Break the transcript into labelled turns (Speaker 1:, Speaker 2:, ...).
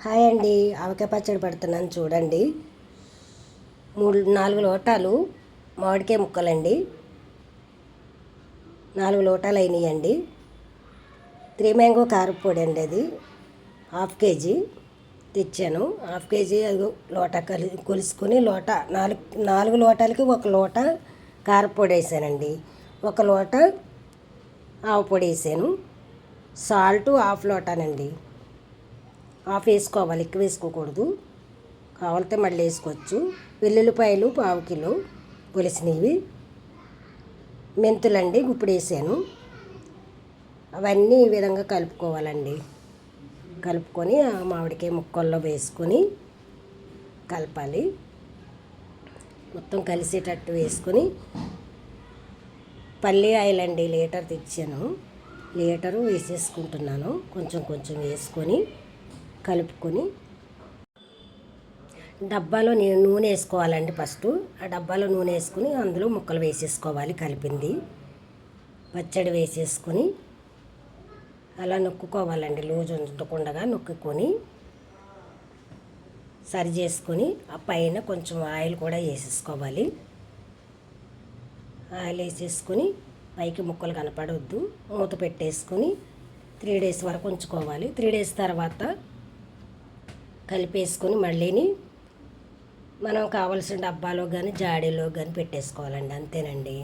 Speaker 1: Hi అండి, ఆవకాయ పచ్చడి పెడుతున్నాను చూడండి. 4 లోటాలు మామిడికాయ ముక్కలండి. 4 లోటాలు అయినాయండి. 3 మ్యాంగో కారపొడి అండి, అది 1/2 కేజీ తెచ్చాను. 1/2 కేజీ అది లోటా కొలుసుకొని నాలుగు లోటాలకి 1 లోట కారపొడి వేసానండి. 1 లోట ఆవు పొడి వేసాను. సాల్ట్ 1/2 లోటానండి. హాఫ్ వేసుకోవాలి, ఎక్కువ వేసుకోకూడదు. కావాలితే మళ్ళీ వేసుకోవచ్చు. వెల్లుల్లిపాయలు 1/2 కిలో పొలిసినవి. మెంతులండి ఇప్పుడు వేసాను. అవన్నీ ఈ విధంగా కలుపుకోవాలండి. కలుపుకొని ఆ మామిడికాయ ముక్కల్లో వేసుకొని కలపాలి. మొత్తం కలిసేటట్టు వేసుకొని పల్లి ఆయిల్ అండి, లీటర్ తెచ్చాను. లీటరు వేసేసుకుంటున్నాను. కొంచెం కొంచెం వేసుకొని కలుపుకొని డబ్బాలో నూనె వేసుకోవాలండి. ఫస్ట్ ఆ డబ్బాలో నూనె వేసుకుని అందులో ముక్కలు వేసేసుకోవాలి. కలిపింది పచ్చడి వేసేసుకొని అలా నొక్కుకోవాలండి. లూజు ఉండకుండా నొక్కుకొని సరి చేసుకొని ఆ పైన కొంచెం ఆయిల్ కూడా వేసేసుకోవాలి. ఆయిల్ వేసేసుకొని పైకి ముక్కలు కనపడవద్దు, మూత పెట్టేసుకొని 3 డేస్ వరకు ఉంచుకోవాలి. 3 డేస్ తర్వాత కలిపేసుకొని మళ్ళీని మనం కావాల్సిన డబ్బాలో కానీ జాడీలో కానీ పెట్టేసుకోవాలండి. అంతేనండి.